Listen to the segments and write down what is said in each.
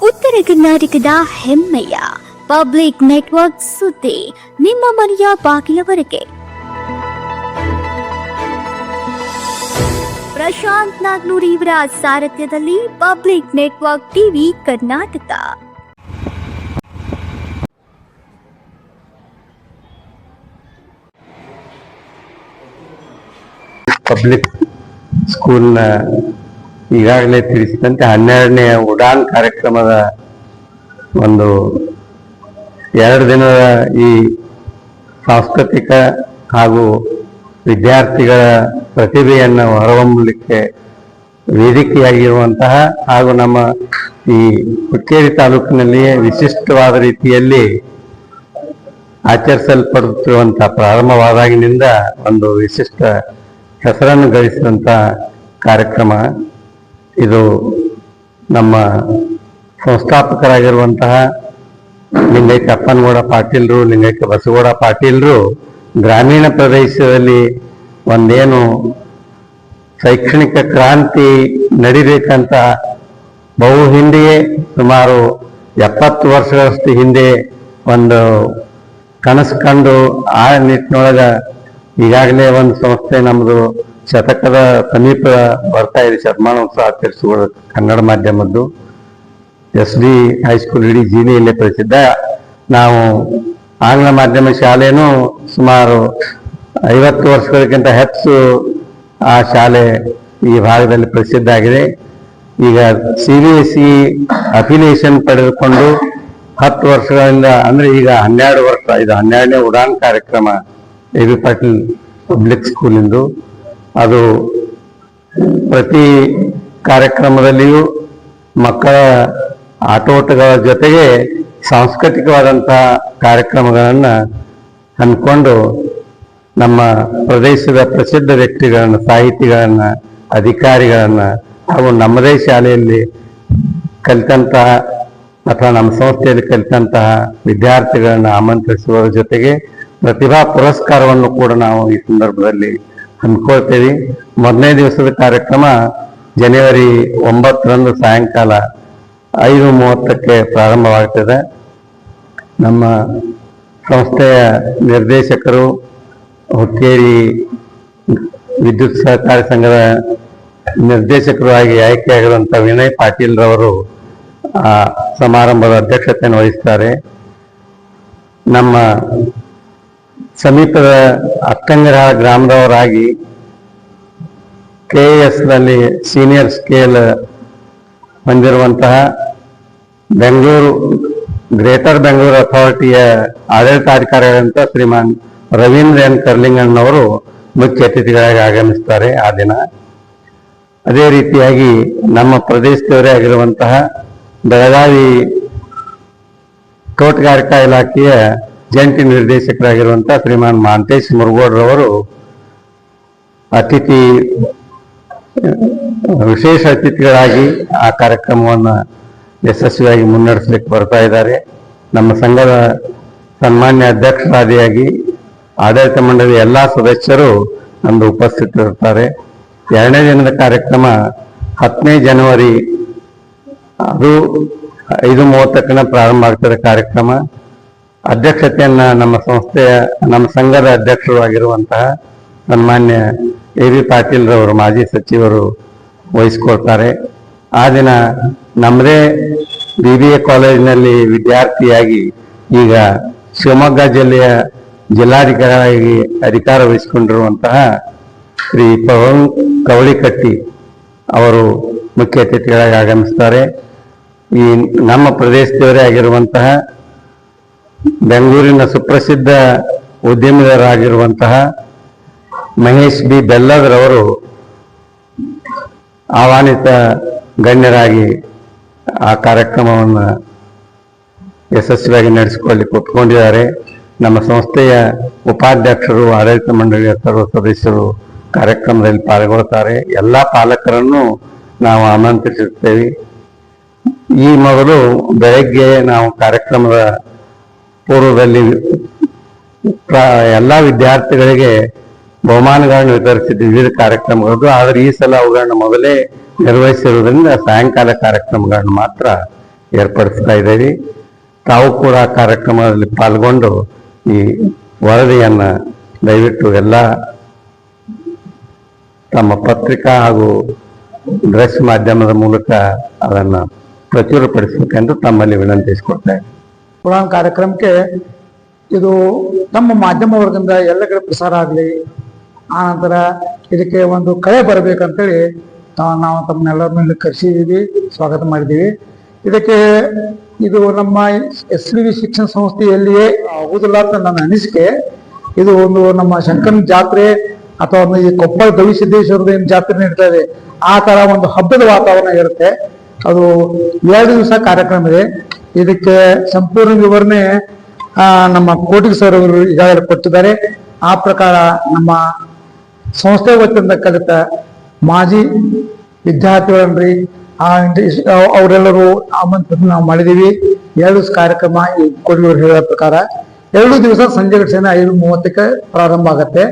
ಉತ್ತರ ಕರ್ನಾಟಕದ ಹೆಮ್ಮೆಯ ಪಬ್ಲಿಕ್ ನೆಟ್ವರ್ಕ್ ಸುದ್ದಿ ನಿಮ್ಮ ಮನೆಯ ಬಾಗಿಲವರೆಗೆ. ಪ್ರಶಾಂತ್ ನಾಗ್ನೂರ್ ಇವರ ಸಾರಥ್ಯದಲ್ಲಿ public network TV Karnataka. Public ಸ್ಕೂಲ್ನ ಈಗಾಗಲೇ ತಿಳಿಸಿದಂತೆ 12ನೇ ಉಡಾನ್ ಕಾರ್ಯಕ್ರಮದ ಒಂದು 2 ದಿನದ ಈ ಸಾಂಸ್ಕೃತಿಕ ಹಾಗೂ ವಿದ್ಯಾರ್ಥಿಗಳ ಪ್ರತಿಭೆಯನ್ನು ಹೊರಹೊಮ್ಮಲಿಕ್ಕೆ ವೇದಿಕೆಯಾಗಿರುವಂತಹ ಹಾಗೂ ನಮ್ಮ ಈ ಹುಕ್ಕೇರಿ ತಾಲೂಕಿನಲ್ಲಿಯೇ ವಿಶಿಷ್ಟವಾದ ರೀತಿಯಲ್ಲಿ ಆಚರಿಸಲ್ಪಡುತ್ತಿರುವಂತಹ ಪ್ರಾರಂಭವಾದಾಗಿನಿಂದ ಒಂದು ವಿಶಿಷ್ಟ ಹೆಸರನ್ನು ಗಳಿಸಿದಂಥ ಕಾರ್ಯಕ್ರಮ ಇದು. ನಮ್ಮ ಸಂಸ್ಥಾಪಕರಾಗಿರುವಂತಹ ಲಿಂಗೈಕ್ಯ ಅಪ್ಪನಗೌಡ ಪಾಟೀಲ್ರು, ಲಿಂಗೈಕ್ಯ ಬಸಗೌಡ ಪಾಟೀಲ್ರು ಗ್ರಾಮೀಣ ಪ್ರದೇಶದಲ್ಲಿ ಒಂದೇನು ಶೈಕ್ಷಣಿಕ ಕ್ರಾಂತಿ ನಡಿಬೇಕಂತ ಬಹು ಹಿಂದೆಯೇ ಸುಮಾರು 70 ವರ್ಷಗಳಷ್ಟು ಹಿಂದೆ ಒಂದು ಕನಸು ಕಂಡು ಆ ನಿಟ್ಟಿನೊಳಗೆ ಈಗಾಗಲೇ ಒಂದು ಸಂಸ್ಥೆ ನಮ್ಮದು ಶತಕದ ಸಮೀಪ ಬರ್ತಾ ಇದೆ. ಶತಮಾನೋತ್ಸವ ಆಚರಿಸಿಕೊಳ್ಳೋದು ಕನ್ನಡ ಮಾಧ್ಯಮದ್ದು SD ಹೈಸ್ಕೂಲ್ ಇಡೀ ಜಿಲ್ಲೆಯಲ್ಲೇ ಪ್ರಸಿದ್ಧ. ನಾವು ಆಂಗ್ಲ ಮಾಧ್ಯಮ ಶಾಲೆನೂ ಸುಮಾರು 50 ವರ್ಷಗಳಿಗಿಂತ ಹೆಚ್ಚು ಆ ಶಾಲೆ ಈ ಭಾಗದಲ್ಲಿ ಪ್ರಸಿದ್ಧ ಆಗಿದೆ. ಈಗ CBSE ಅಫಿಲಿಯೇಷನ್ ಪಡೆದುಕೊಂಡು 10 ವರ್ಷಗಳಿಂದ ಅಂದರೆ ಈಗ 12 ವರ್ಷ, ಇದು 12ನೇ ಉಡಾನ್ ಕಾರ್ಯಕ್ರಮ AB ಪಾಟೀಲ್ ಪಬ್ಲಿಕ್ ಸ್ಕೂಲಿಂದು. ಅದು ಪ್ರತಿ ಕಾರ್ಯಕ್ರಮದಲ್ಲಿಯೂ ಮಕ್ಕಳ ಆಟೋಟಗಳ ಜೊತೆಗೆ ಸಾಂಸ್ಕೃತಿಕವಾದಂತಹ ಕಾರ್ಯಕ್ರಮಗಳನ್ನು ಹಮ್ಮಿಕೊಂಡು ನಮ್ಮ ಪ್ರದೇಶದ ಪ್ರಸಿದ್ಧ ವ್ಯಕ್ತಿಗಳನ್ನು, ಸಾಹಿತಿಗಳನ್ನು, ಅಧಿಕಾರಿಗಳನ್ನು ಹಾಗೂ ನಮ್ಮದೇ ಶಾಲೆಯಲ್ಲಿ ಕಲಿತಂತಹ ಅಥವಾ ನಮ್ಮ ಸಂಸ್ಥೆಯಲ್ಲಿ ಕಲಿತಂತಹ ವಿದ್ಯಾರ್ಥಿಗಳನ್ನು ಆಮಂತ್ರಿಸುವುದರ ಜೊತೆಗೆ ಪ್ರತಿಭಾ ಪುರಸ್ಕಾರವನ್ನು ಕೂಡ ನಾವು ಈ ಸಂದರ್ಭದಲ್ಲಿ ಹಮ್ಮಿಕೊಳ್ತೇವೆ. ಮೊದಲನೇ ದಿವಸದ ಕಾರ್ಯಕ್ರಮ ಜನವರಿ 9ರಂದು ಸಾಯಂಕಾಲ 5:30ಕ್ಕೆ ಪ್ರಾರಂಭವಾಗ್ತದೆ. ನಮ್ಮ ಸಂಸ್ಥೆಯ ನಿರ್ದೇಶಕರು, ಹುಕ್ಕೇರಿ ವಿದ್ಯುತ್ ಸಹಕಾರಿ ಸಂಘದ ನಿರ್ದೇಶಕರು ಆಗಿ ಆಯ್ಕೆಯಾಗಿರುವಂಥ ವಿನಯ್ ಪಾಟೀಲ್ ರವರು ಸಮಾರಂಭದ ಅಧ್ಯಕ್ಷತೆಯನ್ನು ವಹಿಸ್ತಾರೆ. ನಮ್ಮ ಸಮೀಪದ ಅಕ್ಕಂಗರ ಗ್ರಾಮದವರಾಗಿ KS ನಲ್ಲಿ ಸೀನಿಯರ್ ಸ್ಕೇಲ್ ಹೊಂದಿರುವಂತಹ ಬೆಂಗಳೂರು ಗ್ರೇಟರ್ ಬೆಂಗಳೂರು ಅಥಾರಿಟಿಯ ಆಡಳಿತಾಧಿಕಾರಿಯಾದಂಥ ಶ್ರೀಮಾನ್ ರವೀಂದ್ರ N. ಕರ್ಲಿಂಗಣ್ಣವರು ಮುಖ್ಯ ಅತಿಥಿಗಳಾಗಿ ಆಗಮಿಸ್ತಾರೆ ಆ ದಿನ. ಅದೇ ರೀತಿಯಾಗಿ ನಮ್ಮ ಪ್ರದೇಶದವರೇ ಆಗಿರುವಂತಹ ಬೆಳಗಾವಿ ತೋಟಗಾರಿಕಾ ಇಲಾಖೆಯ ಜಂಟಿ ನಿರ್ದೇಶಕರಾಗಿರುವಂಥ ಶ್ರೀಮಾನ್ ಮಾಂತೇಶ್ ಮುರುಗೋಡ್ರವರು ವಿಶೇಷ ಅತಿಥಿಗಳಾಗಿ ಆ ಕಾರ್ಯಕ್ರಮವನ್ನು ಯಶಸ್ವಿಯಾಗಿ ಮುನ್ನಡೆಸಲಿಕ್ಕೆ ಬರ್ತಾ ಇದ್ದಾರೆ. ನಮ್ಮ ಸಂಘದ ಸನ್ಮಾನ್ಯ ಅಧ್ಯಕ್ಷರಾದಿಯಾಗಿ ಆಡಳಿತ ಮಂಡಳಿಯ ಎಲ್ಲ ಸದಸ್ಯರು ನಮ್ಮದು ಉಪಸ್ಥಿತರಿರ್ತಾರೆ. 2ನೇ ದಿನದ ಕಾರ್ಯಕ್ರಮ 10ನೇ ಜನವರಿ, ಅದು 5:30ಕ್ಕೆ ಪ್ರಾರಂಭ ಆಗ್ತದೆ ಕಾರ್ಯಕ್ರಮ. ಅಧ್ಯಕ್ಷತೆಯನ್ನ ನಮ್ಮ ಸಂಘದ ಅಧ್ಯಕ್ಷರು ಆಗಿರುವಂತಹ ಸನ್ಮಾನ್ಯ AB ಪಾಟೀಲ್ ರವರು, ಮಾಜಿ ಸಚಿವರು ವಹಿಸ್ಕೊಳ್ತಾರೆ. ಆ ದಿನ ನಮ್ಮದೇ BBA ಕಾಲೇಜಿನಲ್ಲಿ ವಿದ್ಯಾರ್ಥಿಯಾಗಿ ಈಗ ಶಿವಮೊಗ್ಗ ಜಿಲ್ಲೆಯ ಜಿಲ್ಲಾಧಿಕಾರಿಯಾಗಿ ಅಧಿಕಾರ ವಹಿಸಿಕೊಂಡಿರುವಂತಹ ಶ್ರೀ ಪವನ್ ಕವಳಿಕಟ್ಟಿ ಅವರು ಮುಖ್ಯ ಅತಿಥಿಗಳಾಗಿ ಆಗಮಿಸ್ತಾರೆ. ಈ ನಮ್ಮ ಪ್ರದೇಶದವರೇ ಆಗಿರುವಂತಹ ಬೆಂಗಳೂರಿನ ಸುಪ್ರಸಿದ್ಧ ಉದ್ಯಮಿಗಳಾಗಿರುವಂತಹ ಮಹೇಶ್ B. ಬೆಲ್ಲದ್ರವರು ಆಹ್ವಾನಿತ ಗಣ್ಯರಾಗಿ ಆ ಕಾರ್ಯಕ್ರಮವನ್ನು ಯಶಸ್ವಿಯಾಗಿ ನಡೆಸಿಕೊಳ್ಳಲಿಕ್ಕೆ ಒಪ್ಪಿಕೊಂಡಿದ್ದಾರೆ. ನಮ್ಮ ಸಂಸ್ಥೆಯ ಉಪಾಧ್ಯಕ್ಷರು, ಆಡಳಿತ ಮಂಡಳಿಯ ಸರ್ವ ಸದಸ್ಯರು ಕಾರ್ಯಕ್ರಮದಲ್ಲಿ ಪಾಲ್ಗೊಳ್ತಾರೆ. ಎಲ್ಲ ಪಾಲಕರನ್ನು ನಾವು ಆಮಂತ್ರಿಸುತ್ತೇವೆ. ಈ ಮೊದಲು ಬೆಳಗ್ಗೆ ನಾವು ಕಾರ್ಯಕ್ರಮದ ಪೂರ್ವದಲ್ಲಿ ಎಲ್ಲ ವಿದ್ಯಾರ್ಥಿಗಳಿಗೆ ಬಹುಮಾನಗಳನ್ನು ವಿತರಿಸಿದ್ವಿ ವಿವಿಧ ಕಾರ್ಯಕ್ರಮಗಳು. ಆದರೆ ಈ ಸಲ ಅವುಗಳನ್ನ ಮೊದಲೇ ನಿರ್ವಹಿಸಿರುವುದರಿಂದ ಸಾಯಂಕಾಲ ಕಾರ್ಯಕ್ರಮಗಳನ್ನು ಮಾತ್ರ ಏರ್ಪಡಿಸ್ತಾ ಇದ್ದೀವಿ. ತಾವು ಕೂಡ ಕಾರ್ಯಕ್ರಮದಲ್ಲಿ ಪಾಲ್ಗೊಂಡು ಈ ವರದಿಯನ್ನು ದಯವಿಟ್ಟು ಎಲ್ಲ ತಮ್ಮ ಪತ್ರಿಕಾ ಹಾಗೂ ದೃಶ್ಯ ಮಾಧ್ಯಮದ ಮೂಲಕ ಅದನ್ನು ಪ್ರಚುರಪಡಿಸಬೇಕೆಂದು ತಮ್ಮಲ್ಲಿ ವಿನಂತಿಸಿಕೊಡ್ತೇನೆ. ಪುರಾಣ ಕಾರ್ಯಕ್ರಮಕ್ಕೆ ಇದು ನಮ್ಮ ಮಾಧ್ಯಮ ವರ್ಗದಿಂದ ಎಲ್ಲ ಕಡೆ ಪ್ರಸಾರ ಆಗಲಿ, ಆನಂತರ ಇದಕ್ಕೆ ಒಂದು ಕಳೆ ಬರಬೇಕಂತೇಳಿ ನಾವು ತಮ್ಮನ್ನೆಲ್ಲರ ಮೇಲೆ ಕರೆಸಿದ್ದೀವಿ, ಸ್ವಾಗತ ಮಾಡಿದ್ದೀವಿ. ಇದಕ್ಕೆ ಇದು ನಮ್ಮ SDV ಶಿಕ್ಷಣ ಸಂಸ್ಥೆಯಲ್ಲಿಯೇ ಆಗುವುದಿಲ್ಲ ಅಂತ ನನ್ನ ಅನಿಸಿಕೆ. ಇದು ಒಂದು ನಮ್ಮ ಶಂಕರನ ಜಾತ್ರೆ ಅಥವಾ ಈ ಕೊಪ್ಪಳ ಗವಿಸಿದ್ದೇಶ್ವರದ ಏನು ಜಾತ್ರೆ ನಡೀತಾ ಇದೆ ಆ ತರ ಒಂದು ಹಬ್ಬದ ವಾತಾವರಣ ಇರುತ್ತೆ. ಅದು 2 ದಿವಸ ಕಾರ್ಯಕ್ರಮ ಇದೆ. ಇದಕ್ಕೆ ಸಂಪೂರ್ಣ ವಿವರಣೆ ನಮ್ಮ ಕೋಟಿಗೆ ಸರ್ ಅವರು ಈಗಾಗಲೇ ಕೊಟ್ಟಿದ್ದಾರೆ. ಆ ಪ್ರಕಾರ ನಮ್ಮ ಸಂಸ್ಥೆ ವತಿಯಿಂದ ಕಲಿತ ಮಾಜಿ ವಿದ್ಯಾರ್ಥಿಗಳನ್ರಿ ಅವರೆಲ್ಲರೂ ಆಮಂತ್ರಣ ನಾವು ಮಾಡಿದೀವಿ. 2 ದಿವಸ ಕಾರ್ಯಕ್ರಮ ಈ ಕೋಟಿಯವರು ಹೇಳೋ ಪ್ರಕಾರ 2 ದಿವಸ ಸಂಜೆ 5:30ಕ್ಕೆ ಪ್ರಾರಂಭ ಆಗತ್ತೆ.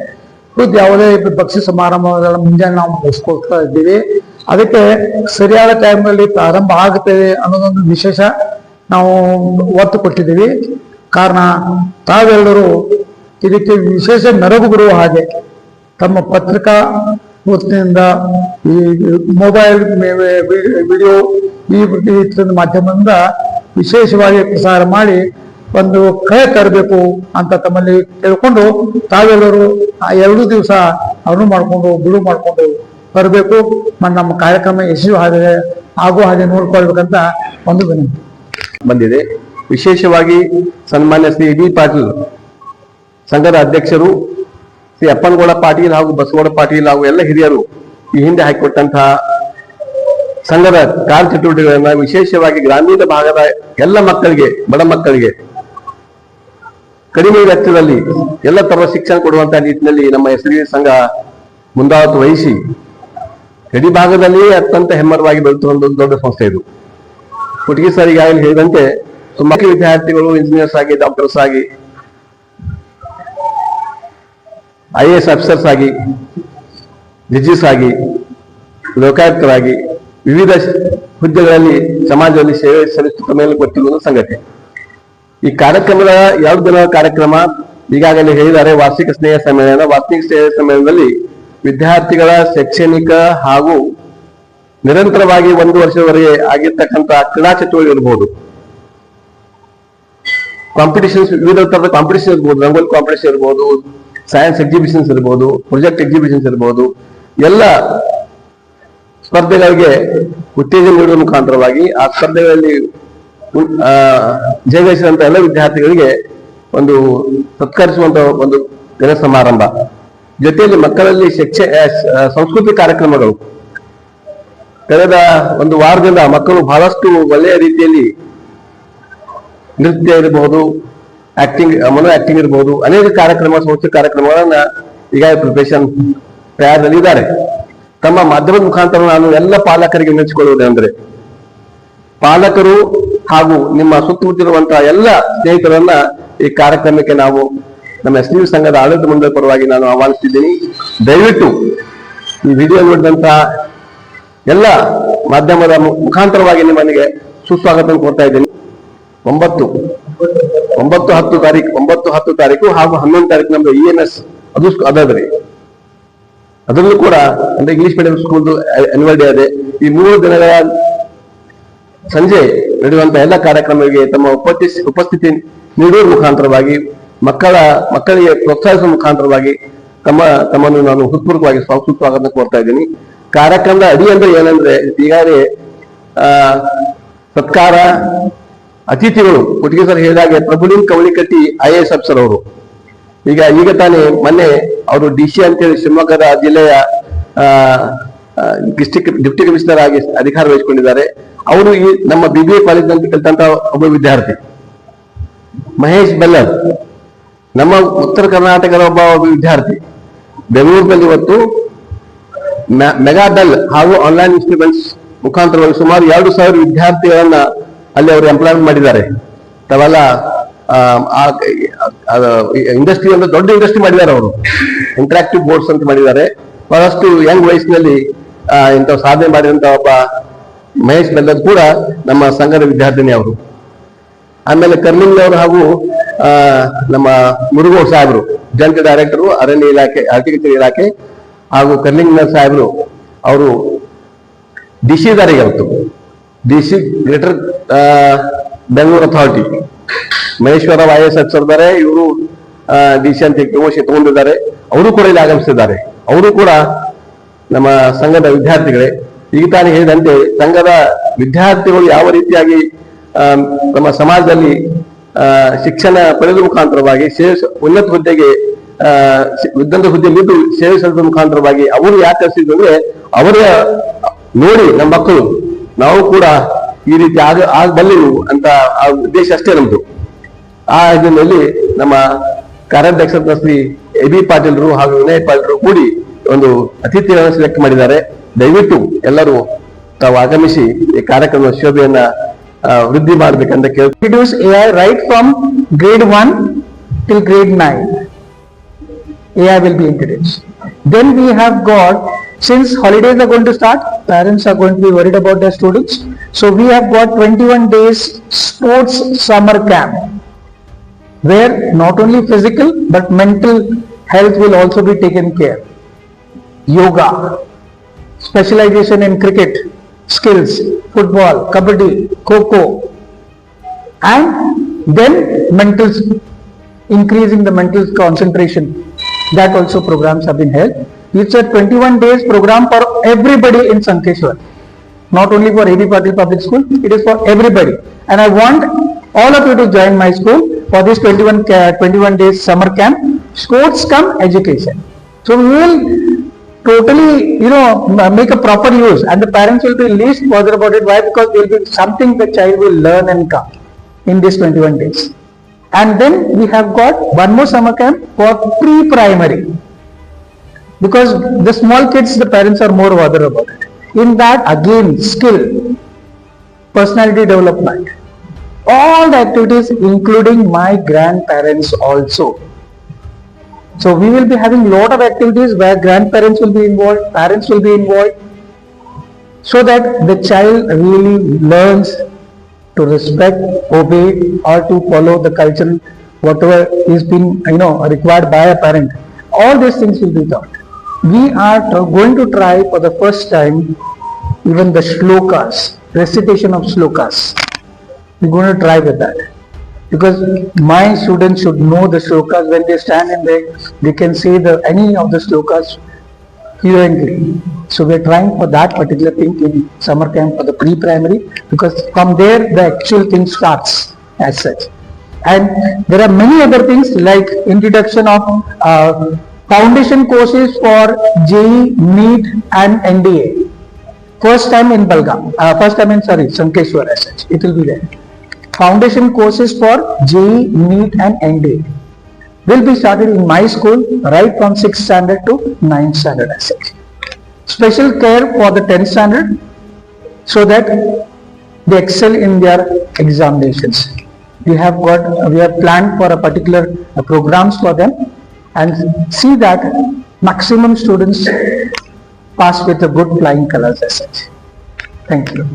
ಯಾವುದೇ ಬಕ್ಷಿ ಸಮಾರಂಭಗಳ ಮುಂಜಾನೆ ನಾವು ಮುಗಿಸ್ಕೊಳ್ತಾ ಇದ್ದೀವಿ. ಅದಕ್ಕೆ ಸರಿಯಾದ ಟೈಮ್ನಲ್ಲಿ ಪ್ರಾರಂಭ ಆಗುತ್ತದೆ ಅನ್ನೋದೊಂದು ವಿಶೇಷ ನಾವು ಒತ್ತು ಕೊಟ್ಟಿದ್ದೀವಿ. ಕಾರಣ ತಾವೆಲ್ಲರೂ ಇದಕ್ಕೆ ವಿಶೇಷ ಮೆರುಗು ಬರುವ ಹಾಗೆ ತಮ್ಮ ಪತ್ರಿಕಾ ವತಿಯಿಂದ ಈ ಮೊಬೈಲ್ ವಿಡಿಯೋ ಈ ಮಾಧ್ಯಮದಿಂದ ವಿಶೇಷವಾಗಿ ಪ್ರಸಾರ ಮಾಡಿ ಒಂದು ಕಳೆ ತರಬೇಕು ಅಂತ ತಮ್ಮಲ್ಲಿ ಕೇಳ್ಕೊಂಡು ತಾವೆಲ್ಲರೂ ಆ 2 ದಿವಸ ಅನು ಮಾಡಿಕೊಂಡು ಬಿಡುವು ಮಾಡಿಕೊಂಡು ಬರಬೇಕು. ನಮ್ಮ ಕಾರ್ಯಕ್ರಮ ಯಶಸ್ವಿ ಆಗೋ ಹಾಗೆ ನೋಡ್ಕೊಳ್ಬೇಕಂತ ಒಂದು ವಿನಂತಿ ಬಂದಿದೆ. ವಿಶೇಷವಾಗಿ ಸನ್ಮಾನ್ಯ ಶ್ರೀ ಡಿ ಪಾಟೀಲ್ ಸಂಘದ ಅಧ್ಯಕ್ಷರು, ಶ್ರೀ ಅಪ್ಪನಗೌಡ ಪಾಟೀಲ್ ಹಾಗೂ ಬಸವಗೌಡ ಪಾಟೀಲ್ ಹಾಗೂ ಎಲ್ಲ ಹಿರಿಯರು ಈ ಹಿಂದೆ ಹಾಕಿಕೊಟ್ಟಂತಹ ಸಂಘದ ಕಾರ್ಯಚಟುವಟಿಕೆಗಳನ್ನ ವಿಶೇಷವಾಗಿ ಗ್ರಾಮೀಣ ಭಾಗದ ಎಲ್ಲ ಮಕ್ಕಳಿಗೆ, ಬಡ ಮಕ್ಕಳಿಗೆ ಕಡಿಮೆ ವೆಚ್ಚದಲ್ಲಿ ಎಲ್ಲ ತರದ ಶಿಕ್ಷಣ ಕೊಡುವಂತಹ ನಿಟ್ಟಿನಲ್ಲಿ ನಮ್ಮ SDV ಸಂಘ ಮುಂದಾಳತ್ವ ವಹಿಸಿ ಗಡಿ ಭಾಗದಲ್ಲಿ ಅತ್ಯಂತ ಹೆಮ್ಮರವಾಗಿ ಬೆಳೆಯುವ ಒಂದು ದೊಡ್ಡ ಸಂಸ್ಥೆ ಇದು. ಕೊಟ್ಟಿಗೆ ಸರ್ ಈಗಾಗಲೇ ಹೇಳಿದಂತೆ ಮಕ್ಕಳ ವಿದ್ಯಾರ್ಥಿಗಳು ಇಂಜಿನಿಯರ್ಸ್ ಆಗಿ, ಡಾಕ್ಟರ್ಸ್ ಆಗಿ, IAS ಆಫೀಸರ್ಸ್ ಆಗಿ, ಜಡ್ಜಸ್ ಆಗಿ, ಲೋಕಾಯುಕ್ತರಾಗಿ ವಿವಿಧ ಹುದ್ದೆಗಳಲ್ಲಿ ಸಮಾಜದಲ್ಲಿ ಸೇವೆ ಸಲ್ಲಿಸುತ್ತ ಮೇಲೆ ಗೊತ್ತಿರುವ ಸಂಗತಿ. ಈ ಕಾರ್ಯಕ್ರಮದ 2 ದಿನಗಳ ಕಾರ್ಯಕ್ರಮ ಈಗಾಗಲೇ ಹೇಳಿದ್ದಾರೆ. ವಾರ್ಷಿಕ ಸ್ನೇಹ ಸಮ್ಮೇಳನ. ವಾರ್ಷಿಕ ಸ್ನೇಹ ಸಮ್ಮೇಳನದಲ್ಲಿ ವಿದ್ಯಾರ್ಥಿಗಳ ಶೈಕ್ಷಣಿಕ ಹಾಗೂ ನಿರಂತರವಾಗಿ 1 ವರ್ಷದವರೆಗೆ ಆಗಿರ್ತಕ್ಕಂಥ ಕ್ರೀಡಾ ಚಟುವಟಿಕೆ ಇರಬಹುದು, ಕಾಂಪಿಟಿಷನ್ಸ್, ವಿವಿಧ ತರದ ಕಾಂಪಿಟಿಷನ್ ಇರ್ಬೋದು, ರಂಗೋಲಿ ಕಾಂಪಿಟಿಷನ್ ಇರ್ಬೋದು, ಸೈನ್ಸ್ ಎಕ್ಸಿಬಿಷನ್ಸ್ ಇರ್ಬೋದು, ಪ್ರಾಜೆಕ್ಟ್ ಎಕ್ಸಿಬಿಷನ್ಸ್ ಇರ್ಬೋದು, ಎಲ್ಲ ಸ್ಪರ್ಧೆಗಳಿಗೆ ಉತ್ತೇಜನ ನೀಡುವ ಮುಖಾಂತರವಾಗಿ ಆ ಸ್ಪರ್ಧೆಗಳಲ್ಲಿ ಜಯಗಳಿಸಿದಂತ ಎಲ್ಲ ವಿದ್ಯಾರ್ಥಿಗಳಿಗೆ ಒಂದು ಸತ್ಕರಿಸುವಂತ ಒಂದು ದಿನ ಸಮಾರಂಭ. ಜೊತೆಯಲ್ಲಿ ಮಕ್ಕಳಲ್ಲಿ ಸಂಸ್ಕೃತಿ ಕಾರ್ಯಕ್ರಮಗಳು ಕಳೆದ 1 ವಾರದಿಂದ ಮಕ್ಕಳು ಬಹಳಷ್ಟು ಒಳ್ಳೆಯ ರೀತಿಯಲ್ಲಿ ನೃತ್ಯ ಇರಬಹುದು, ಮನೋ ಆಕ್ಟಿಂಗ್ ಇರಬಹುದು, ಅನೇಕ ಕಾರ್ಯಕ್ರಮ, ಸಂಸ್ಕೃತಿ ಕಾರ್ಯಕ್ರಮಗಳನ್ನ ಈಗ ಪ್ರಿಪರೇಷನ್ ತಯಾರಿಸಿದ್ದಾರೆ. ತಮ್ಮ ಮಾಧ್ಯಮದ ಮುಖಾಂತರ ನಾನು ಎಲ್ಲ ಪಾಲಕರಿಗೆ ವಿನಂತಿಸಿಕೊಳ್ಳುವುದೇನೆಂದರೆ, ಪಾಲಕರು ಹಾಗೂ ನಿಮ್ಮ ಸುತ್ತಮುತ್ತಲಿರುವಂತಹ ಎಲ್ಲ ಸ್ನೇಹಿತರನ್ನ ಈ ಕಾರ್ಯಕ್ರಮಕ್ಕೆ ನಾವು ನಮ್ಮ SDV ಸಂಘದ ಆಡಳಿತ ಮಂಡಳಿ ಪರವಾಗಿ ನಾನು ಆಹ್ವಾನಿಸ್ತಿದ್ದೀನಿ. ದಯವಿಟ್ಟು ಈ ವಿಡಿಯೋ ನೋಡಿದಂತಹ ಎಲ್ಲ ಮಾಧ್ಯಮದ ಮುಖಾಂತರವಾಗಿ ನಿಮ್ಮನಿಗೆ ಸುಸ್ವಾಗತ ಕೊಡ್ತಾ ಇದ್ದೀನಿ. 9, 10 ತಾರೀಕು ಹಾಗೂ 11 ತಾರೀಕು ನಮ್ದು ENS ಅದಾದ್ರಿ. ಅದರಲ್ಲೂ ಕೂಡ ಅಂದ್ರೆ ಇಂಗ್ಲಿಷ್ ಮೀಡಿಯಂ ಸ್ಕೂಲ್ದು ಆನ್ಯುವಲ್ ಡೇ ಅದೇ. ಈ 3 ದಿನಗಳ ಸಂಜೆ ನಡೆಯುವಂತಹ ಎಲ್ಲ ಕಾರ್ಯಕ್ರಮಗಳಿಗೆ ತಮ್ಮ ಉಪಸ್ಥಿತಿ ನೀಡುವ ಮುಖಾಂತರವಾಗಿ ಮಕ್ಕಳಿಗೆ ಪ್ರೋತ್ಸಾಹಿಸುವ ಮುಖಾಂತರವಾಗಿ ತಮ್ಮನ್ನು ನಾನು ಹೃತ್ಪೂರ್ವಕವಾಗಿ ಸ್ವಾಗತ ಕೋರ್ತಾ ಇದ್ದೀನಿ. ಕಾರ್ಯಕ್ರಮದ ಅಡಿ ಅಂದ್ರೆ ಏನಂದ್ರೆ, ಈಗಾಗಲೇ ಸತ್ಕಾರ ಅತಿಥಿಗಳು ಕೊಟ್ಟಿಗೆ ಸರ್ ಹೇಳಿದಾಗೆ ಪ್ರಭುಲಿಂಗ್ ಕವಳಿಕಟ್ಟಿ IAS ಆಫೀಸರ್ ಅವರು ಈಗ ತಾನೇ ಮೊನ್ನೆ ಅವರು DC ಅಂತೇಳಿ ಶಿವಮೊಗ್ಗದ ಜಿಲ್ಲೆಯ ಡಿಪ್ಟಿ ಕಮಿಷನರ್ ಆಗಿ ಅಧಿಕಾರ ವಹಿಸಿಕೊಂಡಿದ್ದಾರೆ. ಅವರು ಈ ನಮ್ಮ BBA ಕಾಲೇಜಿನಲ್ಲಿ ಕಲಿತಂತ ಒಬ್ಬ ವಿದ್ಯಾರ್ಥಿ ಮಹೇಶ್ ಬೆಲ್ಲರ್, ನಮ್ಮ ಉತ್ತರ ಕರ್ನಾಟಕದ ಒಬ್ಬ ವಿದ್ಯಾರ್ಥಿ ಬೆಂಗಳೂರಿನಲ್ಲಿ ಇವತ್ತು ಮೆಗಾಡಲ್ ಹಾಗೂ ಆನ್ಲೈನ್ ಇನ್ಸ್ಟಿಟ್ಯೂಷನ್ಸ್ ಮುಖಾಂತರವಾಗಿ ಸುಮಾರು 2,000 ವಿದ್ಯಾರ್ಥಿಗಳನ್ನ ಅಲ್ಲಿ ಅವರು ಎಂಪ್ಲಾಯ್ಮೆಂಟ್ ಮಾಡಿದ್ದಾರೆ. ತಾವೆಲ್ಲ ಇಂಡಸ್ಟ್ರಿ ಅಂದ್ರೆ ದೊಡ್ಡ ಇಂಡಸ್ಟ್ರಿ ಮಾಡಿದ್ದಾರೆ. ಅವರು ಇಂಟರಾಕ್ಟಿವ್ ಬೋರ್ಡ್ಸ್ ಅಂತ ಮಾಡಿದ್ದಾರೆ. ಬಹಳಷ್ಟು ಯಂಗ್ ವಯಸ್ಸಿನಲ್ಲಿ ಇಂಥ ಸಾಧನೆ ಮಾಡಿದಂತ ಒಬ್ಬ ಮಹೇಶ್ ಬೆಲ್ಲದ್ ಕೂಡ ನಮ್ಮ ಸಂಘದ ವಿದ್ಯಾರ್ಥಿನಿ ಅವರು. ಆಮೇಲೆ ಕರ್ಲಿಂಗ್ನವರು ಹಾಗೂ ನಮ್ಮ ಮುರುಗೋಡ್ ಸಾಹೇಬರು ಜಾಯಿಂಟ್ ಡೈರೆಕ್ಟರು ಅರಣ್ಯ ಇಲಾಖೆ, ಹಾರ್ಟಿಕಲ್ಚರ್ ಇಲಾಖೆ, ಹಾಗೂ ಕರ್ಲಿಂಗ್ನ ಸಾಹೇಬರು ಅವರು ಡಿಸಿ ಇದ್ದಾರೆ ಇವತ್ತು, DC greater Bengaluru authority. Maheshwara IAS Afsar ಇದ್ದಾರೆ, ಇವರು ಡಿಸಿ ಅಂತ ತಗೊಂಡಿದ್ದಾರೆ, ಅವರು ಕೂಡ ಇಲ್ಲಿ ಆಗಮಿಸಿದ್ದಾರೆ. ಅವರು ಕೂಡ ನಮ್ಮ ಸಂಘದ ವಿದ್ಯಾರ್ಥಿಗಳೇ. ಈಗ ತಾನೇ ಹೇಳಿದಂತೆ ಸಂಘದ ವಿದ್ಯಾರ್ಥಿಗಳು ಯಾವ ರೀತಿಯಾಗಿ ನಮ್ಮ ಸಮಾಜದಲ್ಲಿ ಶಿಕ್ಷಣ ಪಡೆದ ಮುಖಾಂತರವಾಗಿ ಉನ್ನತ ಹುದ್ದೆಗೆ ಹುದ್ದೆಯಲ್ಲಿದ್ದು ಸೇವೆ ಸಲ್ಲಿಸುವ ಮುಖಾಂತರವಾಗಿ ಅವರು ಯಾಕೆ ಕಲಿಸಿದ್ರು ಅಂದ್ರೆ ಅವರ ನೋಡಿ ನಮ್ಮ ಮಕ್ಕಳು ನಾವು ಕೂಡ ಈ ರೀತಿ ಆಗಬಲ್ಲೆವು ಅಂತ ಆ ಉದ್ದೇಶ ಅಷ್ಟೇ ನಮ್ದು. ಆ ಇದರಲ್ಲಿ ನಮ್ಮ ಕಾರ್ಯಾಧ್ಯಕ್ಷ ಶ್ರೀ AB ಪಾಟೀಲ್ರು ಹಾಗೂ ವಿನಯ್ ಪಾಟೀಲ್ರು ಕೂಡಿ ಒಂದು ಅತಿಥಿಗಳನ್ನು ಸೆಲೆಕ್ಟ್ ಮಾಡಿದ್ದಾರೆ. ದಯವಿಟ್ಟು ಎಲ್ಲರೂ ತಾವು ಆಗಮಿಸಿ ಈ ಕಾರ್ಯಕ್ರಮದ ಶೋಭೆಯನ್ನ ವೃದ್ಧಿ ಮಾಡ್ಬೇಕಂತ ಕೇಳಿ. Introduce AI right from grade 1 till grade 9. AI will be introduced. Then we have got, since holidays are going to start, parents are going to be worried about their students. So we have got 21 days sports summer camp, where not only physical but mental health will also be taken care. Yoga, specialization in cricket, skills, football, kabaddi, kho-kho, and then increasing the mental concentration. That also programs have been held. It's a 21 days program for everybody in Sankeshwar. Not only for AB Patil Public School, it is for everybody. And I want all of you to join my school for this 21 days summer camp. Sports come education. So we will totally, make a proper use, and the parents will be least bothered about it. Why? Because there will be something the child will learn and come in this 21 days. And then we have got one more summer camp for pre-primary, because the small kids, the parents are more bothered about it. In that again, skill, personality development, all the activities, including my grandparents also. So we will be having lot of activities where grandparents will be involved, parents will be involved, so that the child really learns to respect, obey, or to follow the culture, whatever is being required by a parent. All these things will be taught. We are going to try for the first time even the shlokas, recitation of shlokas. We're going to try with that, because my students should know the shlokas. When they stand in there, they can say any of the shlokas fluently. So we're trying for that particular thing in summer camp for the pre-primary, because from there the actual thing starts as such. And there are many other things like introduction of foundation courses for JEE, NEET and NDA. First time in Sankeshwar as such, it will be there. Foundation courses for JEE, NEET and NDA will be started in my school right from 6th standard to 9th standard as such. Special care for the 10th standard, so that they excel in their examinations. We have planned for a particular programs for them, and see that maximum students pass with a good flying colors as such. Thank you.